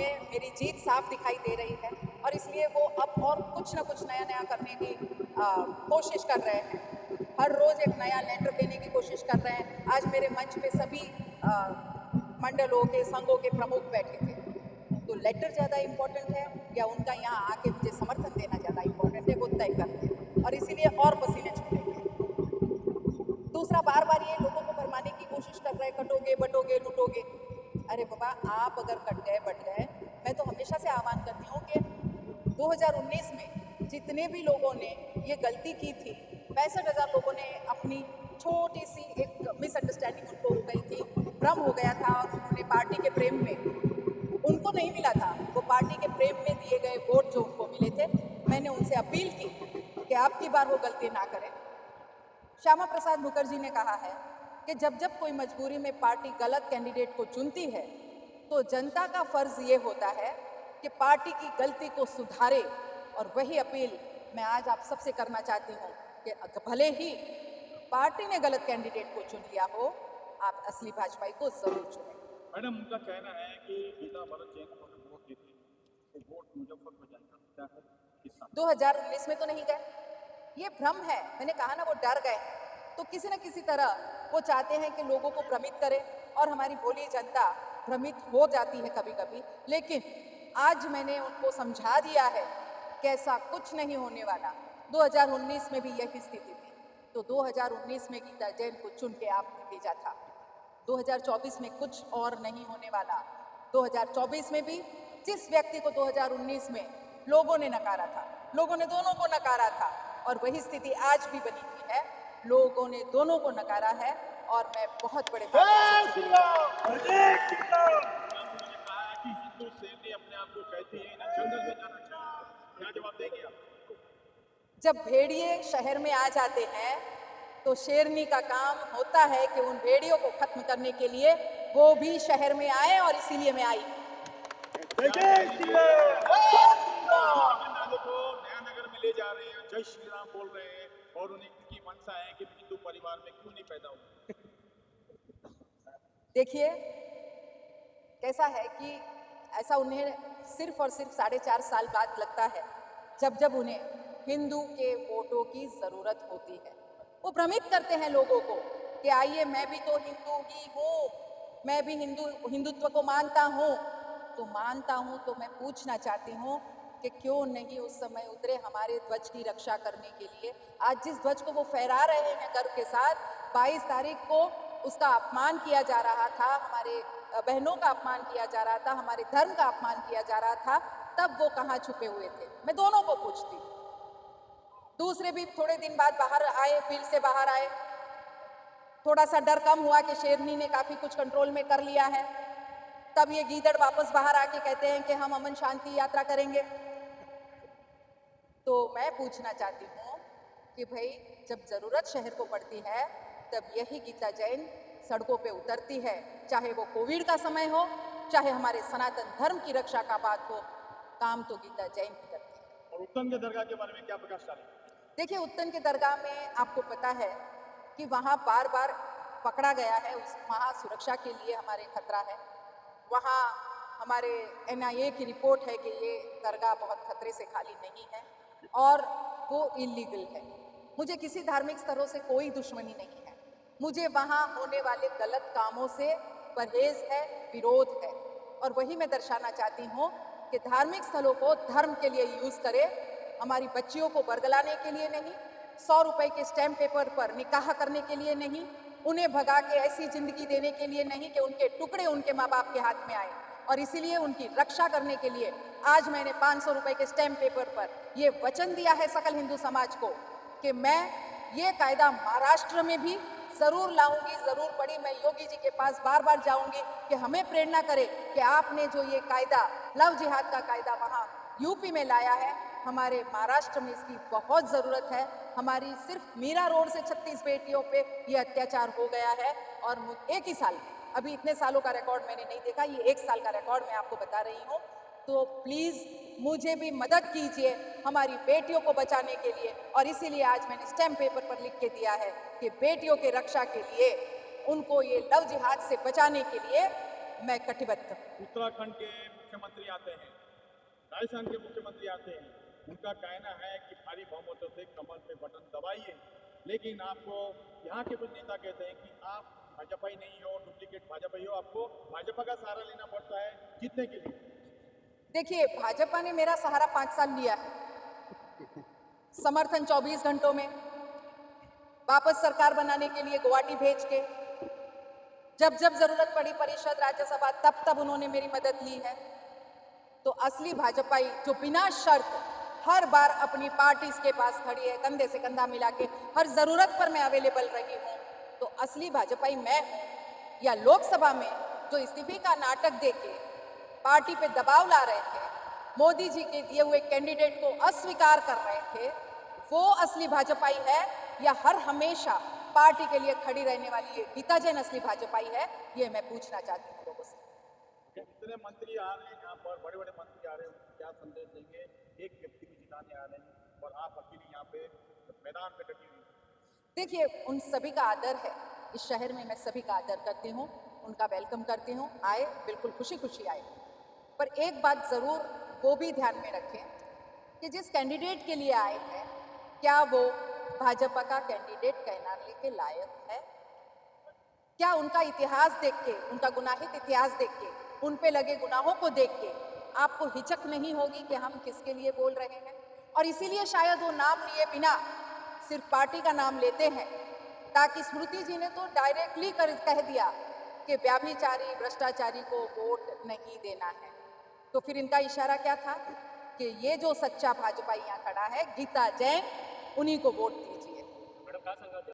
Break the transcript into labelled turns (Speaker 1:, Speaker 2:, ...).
Speaker 1: उन्हें मेरी जीत साफ दिखाई दे रही है और इसलिए वो अब और कुछ ना कुछ नया नया करने की कोशिश कर रहे हैं। हर रोज एक नया लेटर देने की कोशिश कर रहे हैं। आज मेरे मंच पे सभी मंडलों के संघों के प्रमुख बैठे थे। तो लेटर ज़्यादा इम्पोर्टेंट है या उनका यहाँ आके मुझे समर्थन देना ज़्यादा इम्पोर्टेंट है, वो तय करते हैं और इसीलिए और पसीने छूटेंगे। दूसरा, बार बार ये लोगों को भरमाने की कोशिश कर रहे हैं, कटोगे बटोगे लूटोगे। अरे बाबा, आप अगर कट गए बट गए, मैं तो हमेशा से आह्वान करती हूँ कि 2019 में जितने भी लोगों ने ये गलती की थी, 65,000 लोगों ने अपनी छोटी सी एक मिसअंडरस्टैंडिंग उनको हो गई थी, भ्रम हो गया था और उन्होंने पार्टी के प्रेम में, उनको नहीं मिला था, वो पार्टी के प्रेम में दिए गए वोट जो उनको मिले थे, मैंने उनसे अपील की कि अब की बार वो गलती ना करें। श्यामा प्रसाद मुखर्जी ने कहा है कि जब जब कोई मजबूरी में पार्टी गलत कैंडिडेट को चुनती है तो जनता का फर्ज ये होता है कि पार्टी की गलती को सुधारे। और वही अपील मैं आज आप सबसे करना चाहती हूँ कि भले ही पार्टी ने गलत कैंडिडेट को चुन लिया हो, आप असली भाजपाई को जरूर चुनें।
Speaker 2: मैडम, उनका कहना है कि गीता भरत जैन को वोट देते तो वोट मुजफ्फरपुर जाएगा, क्या है?
Speaker 1: 2019 में तो नहीं गए, ये भ्रम है। मैंने कहा ना, वो डर गए हैं, तो किसी न किसी तरह वो चाहते हैं कि लोगों को भ्रमित करें और हमारी भोली जनता भ्रमित हो जाती है कभी कभी। लेकिन आज मैंने उनको समझा दिया है कि ऐसा कुछ नहीं होने वाला। 2019 में भी यही स्थिति थी, तो 2019 में गीता जैन को चुन के आपने भेजा था। 2024 में कुछ और नहीं होने वाला। 2024 में भी जिस व्यक्ति को 2019 में लोगों ने नकारा था, लोगों ने दोनों को नकारा था, और वही स्थिति आज भी बनी हुई है। लोगों ने दोनों को नकारा है और मैं बहुत बड़े
Speaker 2: हिंदू सेना अपने आप को कहती है ना, जंगल में जाना चाहिए, क्या जवाब देंगे आप?
Speaker 1: जब भेड़िए शहर में आ जाते हैं तो शेरनी का काम होता है कि उन भेड़ियों को खत्म करने के लिए वो भी शहर में आए, और इसीलिए मैं आई।
Speaker 2: को नया नगर में ले जा रहे हैं, जय श्री राम बोल रहे हैं, और उन्हें की मंशा है कि हिंदू परिवार में क्यों नहीं पैदा हुए?
Speaker 1: देखिए, कैसा है कि ऐसा उन्हें सिर्फ और सिर्फ 4.5 साल बाद लगता है, जब जब उन्हें हिंदू के वोटों की जरूरत होती है। वो भ्रमित करते हैं लोगों को कि आइए, मैं भी तो हिंदू ही हूँ, मैं भी हिंदुत्व को मानता हूँ। तो मानता हूँ तो मैं पूछना चाहती हूँ कि क्यों नहीं उस समय उतरे हमारे ध्वज की रक्षा करने के लिए। आज जिस ध्वज को वो फहरा रहे हैं गर्व के साथ, 22 तारीख को उसका अपमान किया जा रहा था, हमारे बहनों का अपमान किया जा रहा था, हमारे धर्म का अपमान किया जा रहा था, तब वो कहाँ छुपे हुए थे? मैं दोनों को पूछती। दूसरे भी थोड़े दिन बाद बाहर आए, बिल से बाहर आए, थोड़ा सा डर कम हुआ कि शेरनी ने काफी कुछ कंट्रोल में कर लिया है, तब ये गीदड़ वापस बाहर आके कहते हैं कि हम अमन शांति यात्रा करेंगे। तो मैं पूछना चाहती हूँ कि भाई, जब जरूरत शहर को पड़ती है तब यही गीता जैन सड़कों पे उतरती है, चाहे वो कोविड का समय हो, चाहे हमारे सनातन धर्म की रक्षा का बात हो, काम तो गीता जैन ही करती है।
Speaker 2: और उत्तन के दरगाह के बारे में क्या प्रकाश डालें?
Speaker 1: देखिए, उत्तन के दरगाह में आपको पता है कि वहाँ बार बार पकड़ा गया है, वहाँ सुरक्षा के लिए हमारे खतरा है। वहाँ हमारे NIA की रिपोर्ट है कि ये दरगाह बहुत खतरे से खाली नहीं है और वो इलीगल है। मुझे किसी धार्मिक स्थलों से कोई दुश्मनी नहीं है, मुझे वहाँ होने वाले गलत कामों से परहेज है, विरोध है। और वही मैं दर्शाना चाहती हूँ कि धार्मिक स्थलों को धर्म के लिए यूज करें, हमारी बच्चियों को बरगलाने के लिए नहीं, 100 रुपए के स्टैम्प पेपर पर निकाह करने के लिए नहीं, उन्हें भगा के ऐसी जिंदगी देने के लिए नहीं कि उनके टुकड़े उनके माँ बाप के हाथ में आए। और इसीलिए उनकी रक्षा करने के लिए आज मैंने 500 रुपए के स्टैम्प पेपर पर यह वचन दिया है सकल हिंदू समाज को कि मैं ये कायदा महाराष्ट्र में भी जरूर लाऊंगी। जरूर पड़ी, मैं योगी जी के पास बार बार जाऊंगी कि हमें प्रेरणा करे कि आपने जो ये कायदा, लव जिहाद का कायदा वहाँ यूपी में लाया है, हमारे महाराष्ट्र में इसकी बहुत जरूरत है। हमारी सिर्फ मीरा रोड से 36 बेटियों पे ये अत्याचार हो गया है और एक ही साल में, अभी इतने सालों का रिकॉर्ड मैंने नहीं देखा, ये 1 साल का रिकॉर्ड मैं आपको बता रही हूँ। तो प्लीज मुझे भी मदद कीजिए हमारी बेटियों को बचाने के लिए। और इसीलिए आज मैंने स्टैम्प पेपर पर लिख के दिया है कि बेटियों की रक्षा के लिए, उनको ये लव जिहाद से बचाने के लिए मैं कटिबद्ध हूँ।
Speaker 2: उत्तराखंड के मुख्यमंत्री आते हैं, राजस्थान के मुख्यमंत्री आते हैं, उनका कहना है कि भारी बहुमतों से कमल पे बटन दबाइए, लेकिन आपको यहाँ के कुछ नेता कहते हैं कि आप भाजपा ही नहीं हो, डुप्लीकेट भाजपा ही हो, आपको भाजपा का सहारा लेना पड़ता है जीतने के लिए।
Speaker 1: देखिए, भाजपा ने मेरा सहारा 5 साल लिया है, समर्थन 24 घंटों में, वापस सरकार बनाने के लिए गुवाहाटी भेज के, जब जब जरूरत पड़ी परिषद राज्यसभा तब तब उन्होंने मेरी मदद ली है। तो असली भाजपाई जो बिना शर्त हर बार अपनी पार्टी के पास खड़ी है, कंधे से कंधा मिला के हर जरूरत पर मैं अवेलेबल रही हूँ, तो असली भाजपाई मैं हूँ। या लोकसभा में जो इस्तीफे का नाटक देके पार्टी पे दबाव ला रहे थे, मोदी जी के दिए हुए कैंडिडेट को अस्वीकार कर रहे थे, वो असली भाजपाई है या हर हमेशा पार्टी के लिए खड़ी रहने वाली ये गीता जैन असली भाजपाई है? ये मैं पूछना चाहती हूँ लोगों से।
Speaker 2: इतने मंत्री आ रहे हैं यहाँ पर, बड़े बड़े मंत्री आ रहे हैं, उनको क्या संदेश देंगे? एक व्यक्ति को जिताने आ रहे हैं और आप अकेली यहाँ पे मैदान में डटी हुई।
Speaker 1: देखिए, उन सभी का आदर है, इस शहर में मैं सभी का आदर करती हूँ, उनका वेलकम करती हूँ, आए बिल्कुल खुशी खुशी आए। पर एक बात जरूर वो भी ध्यान में रखें कि जिस कैंडिडेट के लिए आए हैं, क्या वो भाजपा का कैंडिडेट कहलाने के लायक है? क्या उनका इतिहास देख के, उनका गुनाहित इतिहास देख के, उन पे लगे गुनाहों को देख के आपको हिचक नहीं होगी कि हम किसके लिए बोल रहे हैं? और इसीलिए शायद वो नाम लिए बिना सिर्फ पार्टी का नाम लेते हैं, ताकि स्मृति जी ने तो डायरेक्टली कह दिया कि व्यभिचारी भ्रष्टाचारी को वोट नहीं देना है। तो फिर इनका इशारा क्या था कि ये जो सच्चा भाजपा यहाँ खड़ा है, गीता जैन, उन्हीं को वोट दीजिए।